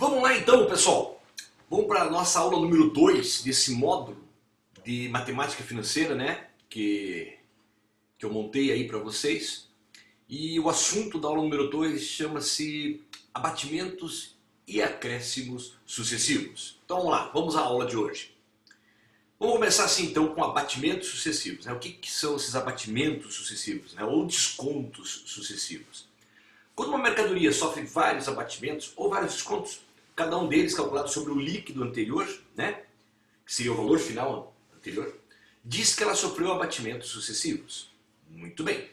Vamos lá então, pessoal. Vamos para a nossa aula número 2 desse módulo de matemática financeira, né? Que eu montei aí para vocês. E o assunto da aula número 2 chama-se abatimentos e acréscimos sucessivos. Então vamos lá, vamos à aula de hoje. Vamos começar assim então com abatimentos sucessivos. Né? O que são esses abatimentos sucessivos, né? Ou descontos sucessivos? Quando uma mercadoria sofre vários abatimentos ou vários descontos, cada um deles calculado sobre o líquido anterior, né, que seria o valor final anterior, diz que ela sofreu abatimentos sucessivos. Muito bem.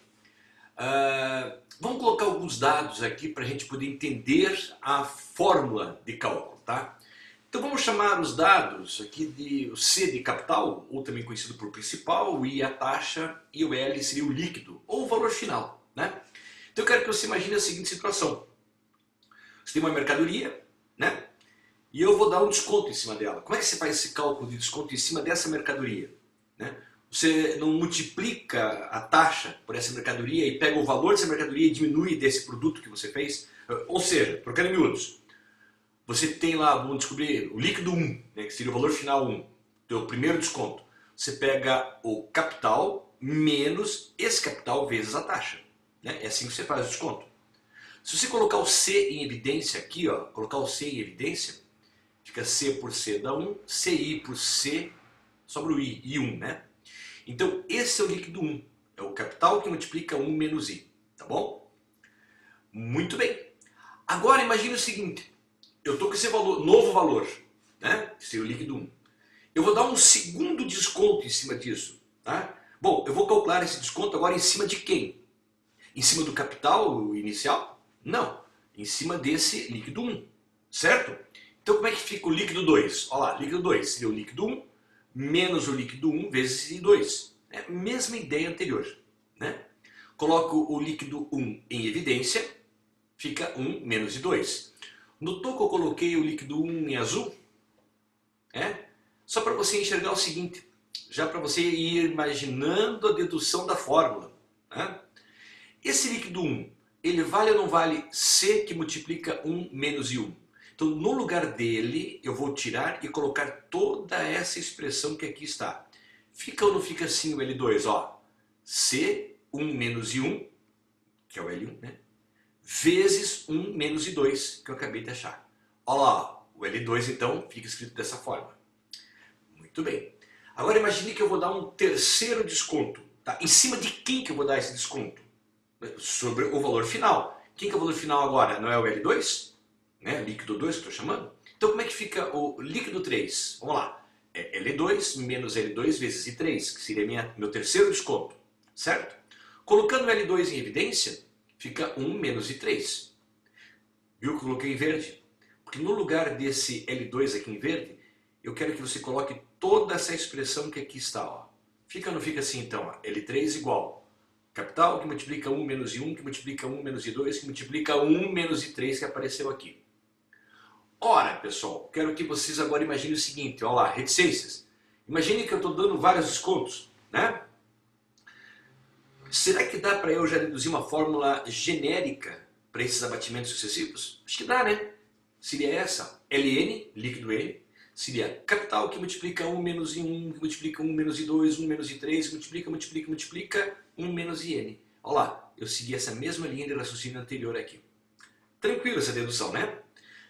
Vamos colocar alguns dados aqui para a gente poder entender a fórmula de cálculo, tá? Então vamos chamar os dados aqui de o C de capital, ou também conhecido por principal, o I a taxa e o L seria o líquido, ou o valor final, né? Então eu quero que você imagine a seguinte situação. Você tem uma mercadoria, né? E eu vou dar um desconto em cima dela. Como é que você faz esse cálculo de desconto em cima dessa mercadoria? Né? Você não multiplica a taxa por essa mercadoria e pega o valor dessa mercadoria e diminui desse produto que você fez? Ou seja, trocando em miúdos, você tem lá, vamos descobrir, o líquido 1, né, que seria o valor final 1, teu primeiro desconto. Você pega o capital menos esse capital vezes a taxa. Né? É assim que você faz o desconto. Se você colocar o C em evidência aqui, ó, colocar o C em evidência, fica C por C dá 1, CI por C, sobra o I, I1, né? Então esse é o líquido 1, é o capital que multiplica 1 menos I, tá bom? Muito bem. Agora imagine o seguinte, eu estou com esse valor, novo valor, né? Esse é o líquido 1. Eu vou dar um segundo desconto em cima disso, tá? Bom, eu vou calcular esse desconto agora em cima de quem? Em cima do capital inicial? Não, em cima desse líquido 1, certo? Então como é que fica o líquido 2? Olha lá, líquido 2 seria o líquido 1 menos o líquido 1 vezes I2. É a mesma ideia anterior, né? Coloco o líquido 1 em evidência, fica 1 menos I2. Notou que eu coloquei o líquido 1 em azul? É? Só para você enxergar o seguinte, já para você ir imaginando a dedução da fórmula. Né? Esse líquido 1, ele vale ou não vale C que multiplica 1 menos I1? Então, no lugar dele, eu vou tirar e colocar toda essa expressão que aqui está. Fica ou não fica assim o L2? Ó, C1 menos I1, que é o L1, né? Vezes 1 menos I2, que eu acabei de achar. Olha lá, o L2 então fica escrito dessa forma. Muito bem. Agora imagine que eu vou dar um terceiro desconto. Tá? Em cima de quem que eu vou dar esse desconto? Sobre o valor final. Quem que é o valor final agora? Não é o L2? Né? Líquido 2 que eu estou chamando? Então como é que fica o líquido 3? Vamos lá. É L2 menos L2 vezes I3, que seria meu terceiro desconto. Certo? Colocando o L2 em evidência, fica 1 menos I3. Viu que eu coloquei em verde? Porque no lugar desse L2 aqui em verde, eu quero que você coloque toda essa expressão que aqui está. Ó. Fica ou não fica assim então? Ó? L3 igual capital que multiplica 1 menos I1, que multiplica 1 menos I2, que multiplica 1 menos I3 que apareceu aqui. Ora, pessoal, quero que vocês agora imaginem o seguinte, olha lá, reticências. Imagine que eu estou dando vários descontos, né? Será que dá para eu já deduzir uma fórmula genérica para esses abatimentos sucessivos? Acho que dá, né? Seria essa, Ln, líquido N, seria capital que multiplica 1 menos I1, que multiplica 1 menos I2, 1 menos I3, multiplica 1 menos IN. Olha lá, eu segui essa mesma linha de raciocínio anterior aqui. Tranquilo essa dedução, né?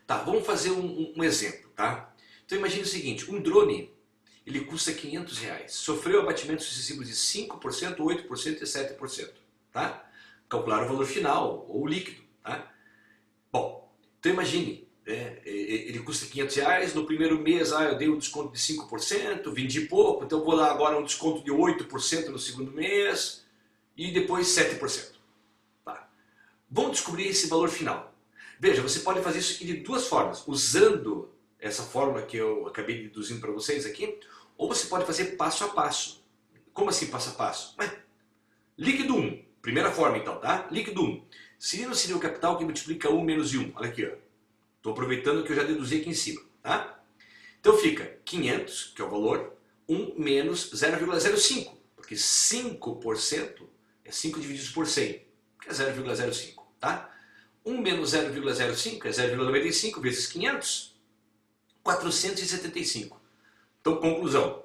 Tá, vamos fazer um exemplo, tá? Então imagine o seguinte, um drone, ele custa R$500, sofreu abatimentos sucessivos de 5%, 8% e 7%, tá? Calcular o valor final, ou o líquido, tá? Bom, então imagine, ele custa R$500, no primeiro mês eu dei um desconto de 5%, vendi pouco, então eu vou dar agora um desconto de 8% no segundo mês, e depois 7%. Tá. Vamos descobrir esse valor final. Veja, você pode fazer isso de duas formas, usando essa fórmula que eu acabei deduzindo para vocês aqui, ou você pode fazer passo a passo. Como assim passo a passo? Líquido 1, primeira forma então, tá? Líquido 1. Seria o capital que multiplica 1 menos I1. Olha aqui, ó. Estou aproveitando que eu já deduzi aqui em cima, tá? Então fica 500, que é o valor, 1 menos 0,05, porque 5% é 5 divididos por 100, que é 0,05, tá? 1 menos 0,05 é 0,95 vezes 500, 475. Então, conclusão.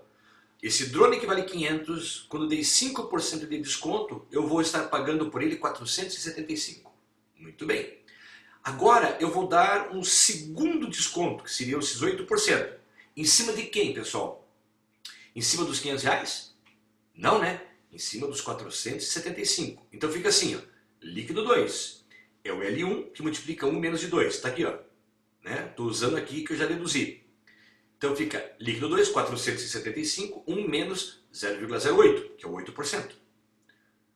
Esse drone que vale 500, quando eu dei 5% de desconto, eu vou estar pagando por ele 475. Muito bem. Agora eu vou dar um segundo desconto, que seria esses 8%. Em cima de quem, pessoal? Em cima dos 500 reais? Não, né? Em cima dos 475. Então fica assim, ó, líquido 2 é o L1 que multiplica 1 menos de 2. Está aqui, ó. Estou usando aqui que eu já deduzi. Então fica líquido 2, 475, 1 menos 0,08, que é o 8%.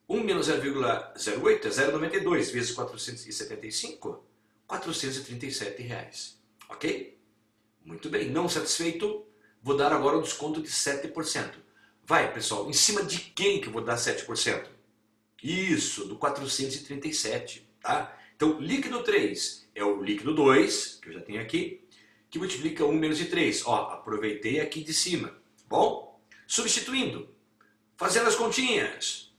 1 menos 0,08 é 0,92 vezes 475, 437 reais. Ok? Muito bem. Não satisfeito, vou dar agora um desconto de 7%. Vai, pessoal, em cima de quem que eu vou dar 7%? Isso, do 437, tá? Então, líquido 3 é o líquido 2, que eu já tenho aqui, que multiplica 1 menos de 3. Ó, aproveitei aqui de cima. Bom, substituindo, fazendo as continhas.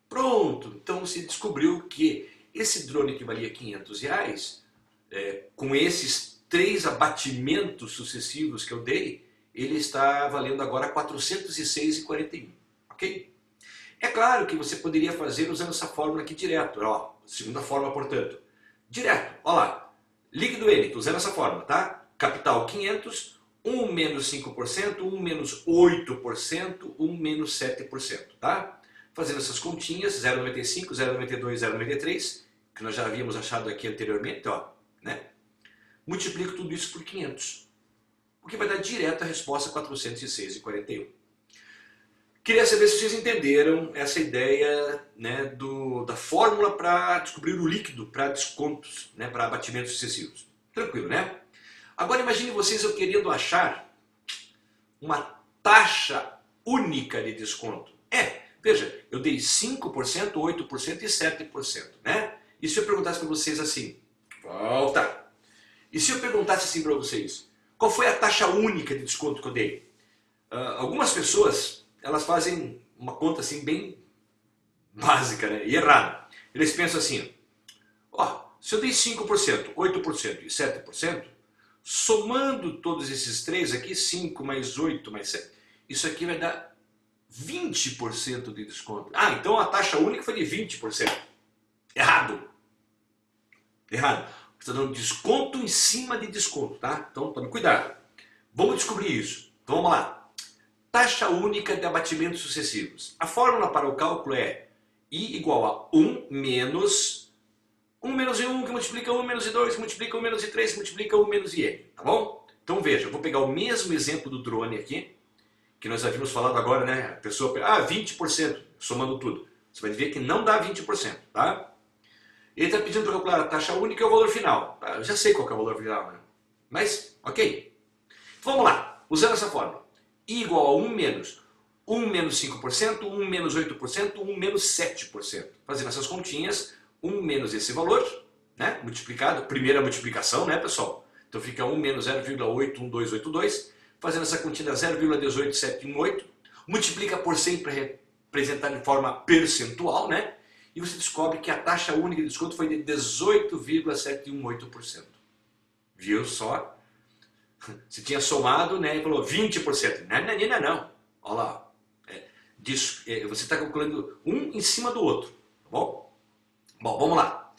Pronto, então você descobriu que esse drone que valia 500 reais, com esses 3 abatimentos sucessivos que eu dei, ele está valendo agora 406,41, ok? É claro que você poderia fazer usando essa fórmula aqui direto, ó, segunda forma, portanto. Direto, ó lá, líquido N, estou usando essa fórmula, tá? Capital 500, 1 menos 5%, 1 menos 8%, 1 menos 7%, tá? Fazendo essas continhas, 0,95, 0,92, 0,93, que nós já havíamos achado aqui anteriormente, ó, né? Multiplico tudo isso por 500, o que vai dar direto a resposta 406,41. Queria saber se vocês entenderam essa ideia, né, da fórmula para descobrir o líquido para descontos, né, para abatimentos sucessivos. Tranquilo, né? Agora imagine vocês eu querendo achar uma taxa única de desconto. Veja, eu dei 5%, 8% e 7%, né? E se eu perguntasse para vocês assim, volta! E se eu perguntasse assim para vocês, qual foi a taxa única de desconto que eu dei? Algumas pessoas, elas fazem uma conta assim bem básica, né? E errada. Eles pensam assim, ó, se eu dei 5%, 8% e 7%, somando todos esses três aqui, 5 mais 8 mais 7, isso aqui vai dar 20% de desconto. Ah, então a taxa única foi de 20%. Errado. Errado. Você está dando desconto em cima de desconto, tá? Então tome cuidado. Vamos descobrir isso. Então vamos lá. Taxa única de abatimentos sucessivos. A fórmula para o cálculo é I igual a 1 menos 1 menos I1 que multiplica 1 menos I2 que multiplica 1 menos I3 que multiplica 1 menos IN. Tá bom? Então veja, eu vou pegar o mesmo exemplo do drone aqui, que nós havíamos falado agora, né? A pessoa, 20%, somando tudo. Você vai ver que não dá 20%, tá? Ele está pedindo para calcular a taxa única e o valor final. Eu já sei qual que é o valor final, né? Mas, ok. Então, vamos lá, usando essa fórmula. I igual a 1 menos 5%, 1 menos 8%, 1 menos 7%. Fazendo essas continhas, 1 menos esse valor, né? Multiplicado, primeira multiplicação, né, pessoal? Então fica 1 menos 0,81282. Fazendo essa continha 0,18718, multiplica por 100 para representar de forma percentual, né? E você descobre que a taxa única de desconto foi de 18,718%. Viu só? Você tinha somado, né, e falou 20%. Não. Olha lá. Você está calculando um em cima do outro. Tá bom? Bom, vamos lá.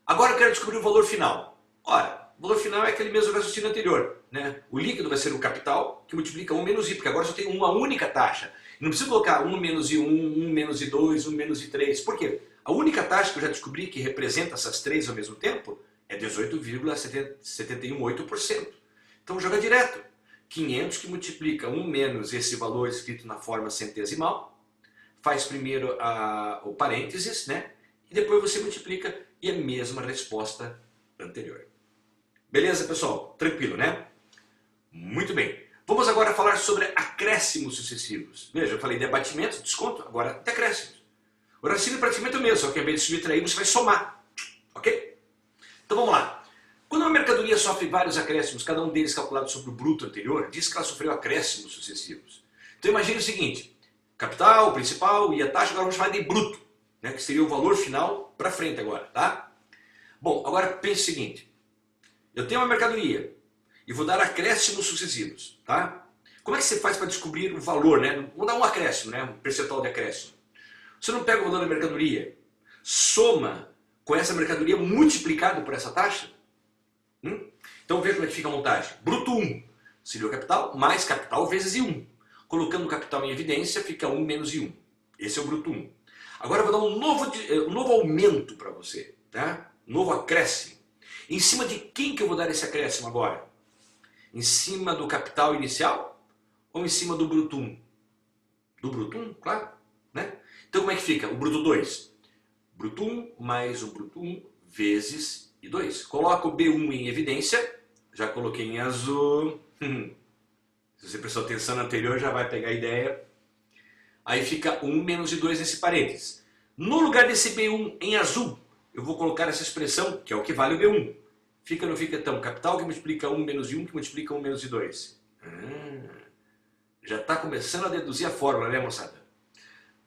Agora eu quero descobrir o valor final. Ora, o valor final é aquele mesmo raciocínio anterior, né? O líquido vai ser o capital, que multiplica 1 menos I, porque agora só tem uma única taxa. Não precisa colocar 1 menos I1, 1 menos I2, 1 menos I3. Por quê? A única taxa que eu já descobri que representa essas três ao mesmo tempo é 18,718%. Então joga direto. 500 que multiplica 1 menos esse valor escrito na forma centesimal, faz primeiro o parênteses, né? E depois você multiplica e a mesma resposta anterior. Beleza, pessoal? Tranquilo, né? Muito bem. Vamos agora falar sobre acréscimos sucessivos. Veja, eu falei de abatimento, desconto, agora de acréscimos. O raciocínio é praticamente o mesmo, só que ao invés de subtrair, você vai somar. Ok? Então vamos lá. Quando uma mercadoria sofre vários acréscimos, cada um deles calculado sobre o bruto anterior, diz que ela sofreu acréscimos sucessivos. Então imagine o seguinte, capital, principal e a taxa, agora vamos chamar de bruto, né, que seria o valor final para frente agora, tá? Bom, agora pense o seguinte. Eu tenho uma mercadoria e vou dar acréscimos sucessivos, tá? Como é que você faz para descobrir o valor, né? Vamos dar um acréscimo, né? Um percentual de acréscimo. Você não pega o valor da mercadoria, soma com essa mercadoria multiplicado por essa taxa? Então veja como é que fica a montagem. Bruto 1 seria o capital, mais capital vezes I1. Colocando o capital em evidência, fica 1 menos I1. Esse é o bruto 1. Agora eu vou dar um novo aumento para você, tá? Um novo acréscimo. Em cima de quem que eu vou dar esse acréscimo agora? Em cima do capital inicial ou em cima do bruto 1? Do bruto 1, claro. Né? Então como é que fica? O bruto 2. Bruto 1 mais o bruto 1 vezes I2. Coloco o B1 em evidência. Já coloquei em azul. Se você prestou atenção no anterior, já vai pegar a ideia. Aí fica 1 menos I2 nesse parênteses. No lugar desse B1 em azul, eu vou colocar essa expressão, que é o que vale o B1. Fica ou não fica então? Capital que multiplica 1 menos I1, que multiplica 1 menos I2. Já está começando a deduzir a fórmula, né, moçada?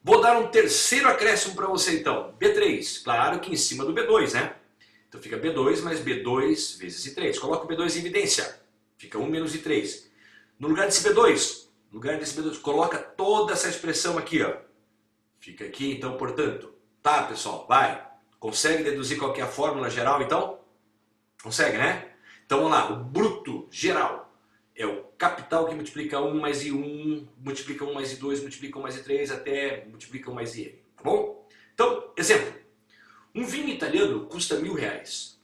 Vou dar um terceiro acréscimo para você então. B3, claro que em cima do B2, né? Então fica B2 mais B2 vezes I3. Coloca o B2 em evidência. Fica 1 menos I3. No lugar desse B2, coloca toda essa expressão aqui, ó. Fica aqui, então, portanto. Tá, pessoal, vai. Consegue deduzir qual que é a fórmula geral, então? Consegue, né? Então, vamos lá. O bruto geral é o capital que multiplica 1 mais I1, multiplica 1 mais I2, multiplica 1 mais I3, até multiplica 1 mais IN. Tá bom? Então, exemplo. Um vinho italiano custa R$1.000.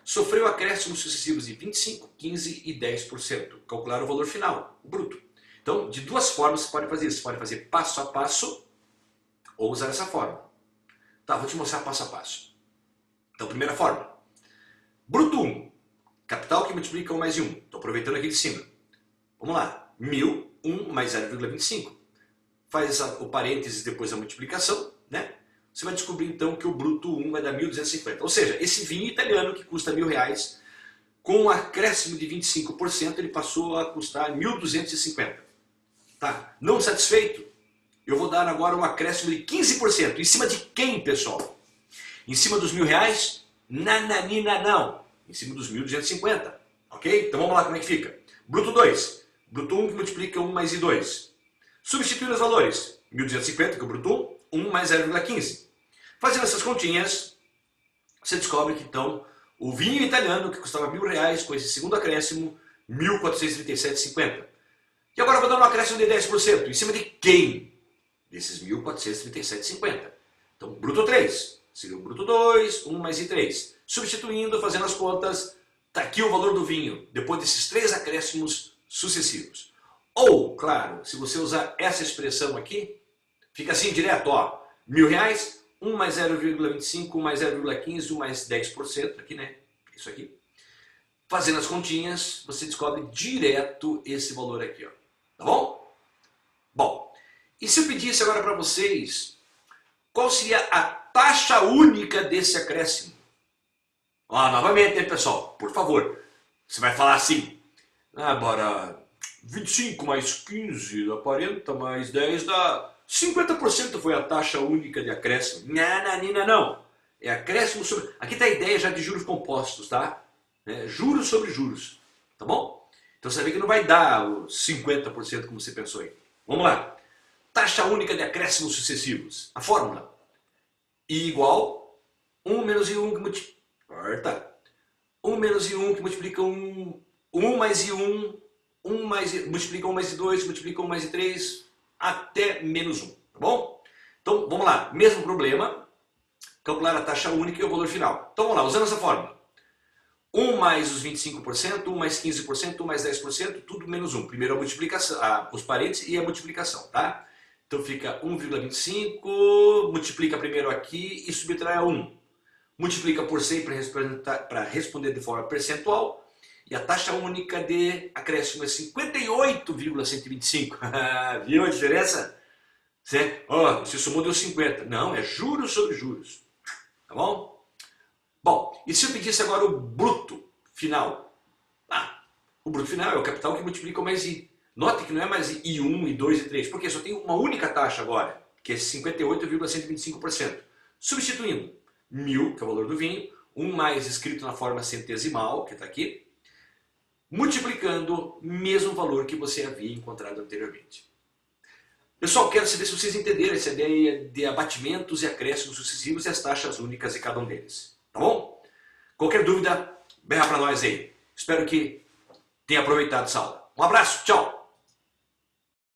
Sofreu acréscimos sucessivos de 25%, 15% e 10%. Calcular o valor final, o bruto. Então, de duas formas você pode fazer isso. Você pode fazer passo a passo ou usar essa forma. Tá, vou te mostrar passo a passo. Então, primeira forma. Bruto 1. Capital que multiplica 1 mais 1. Estou aproveitando aqui de cima. Vamos lá. 1.000, 1 mais 0,25. Faz o parênteses depois da multiplicação, né? Você vai descobrir então que o bruto 1 vai dar 1.250. Ou seja, esse vinho italiano que custa R$1.000, com um acréscimo de 25%, ele passou a custar 1.250. Tá? Não satisfeito? Eu vou dar agora um acréscimo de 15%. Em cima de quem, pessoal? Em cima dos R$1.000? Nananina não. Em cima dos 1.250. Ok? Então vamos lá como é que fica. Bruto 2. Bruto 1 que multiplica 1 mais I2. Substituindo os valores. 1.250, que é o bruto 1 mais 0,15. Fazendo essas continhas, você descobre que então o vinho italiano, que custava R$1.000, com esse segundo acréscimo, 1.437,50. E agora eu vou dar um acréscimo de 10%. Em cima de quem? Desses 1.437,50. Então, bruto 3. Seria o bruto 2, 1 mais I3. Substituindo, fazendo as contas, está aqui o valor do vinho, depois desses 3 acréscimos sucessivos. Ou, claro, se você usar essa expressão aqui, fica assim direto, ó. R$1.000, 1 mais 0,25, 1 mais 0,15, 1 mais 10%, aqui, né? Isso aqui. Fazendo as continhas, você descobre direto esse valor aqui, ó. Tá bom? Bom, e se eu pedisse agora para vocês, qual seria a taxa única desse acréscimo? Ó, novamente, hein, pessoal? Por favor, você vai falar assim, agora 25 mais 15 dá 40, mais 10 dá 50% foi a taxa única de acréscimo. Nananina não. É acréscimo sobre... Aqui está a ideia já de juros compostos, tá? Juros sobre juros. Tá bom? Então você vê que não vai dar os 50% como você pensou aí. Vamos lá. Taxa única de acréscimos sucessivos. A fórmula. I igual 1 menos I1 que multiplica... 1 menos I1 que multiplica 1... 1 mais I1... 1 mais... multiplica 1 mais I2, multiplica 1 mais I3... até menos 1, tá bom? Então, vamos lá, mesmo problema, calcular a taxa única e o valor final. Então, vamos lá, usando essa fórmula. 1 mais os 25%, 1 mais 15%, 1 mais 10%, tudo menos 1. Primeiro a multiplicação, os parênteses e a multiplicação, tá? Então fica 1,25, multiplica primeiro aqui e subtrai a 1. Multiplica por 100 para responder de forma percentual. E a taxa única de acréscimo é 58,125. Viu a diferença? Você somou deu 50. Não, é juros sobre juros. Tá bom? Bom, e se eu pedisse agora o bruto final? O bruto final é o capital que multiplica o mais I. Note que não é mais I1, I2 e 3, porque só tem uma única taxa agora, que é 58,125%. Substituindo 1.000, que é o valor do vinho, 1 mais escrito na forma centesimal, que está aqui, multiplicando o mesmo valor que você havia encontrado anteriormente. Pessoal, quero saber se vocês entenderam essa ideia de abatimentos e acréscimos sucessivos e as taxas únicas de cada um deles. Tá bom? Qualquer dúvida, berra para nós aí. Espero que tenha aproveitado essa aula. Um abraço, tchau!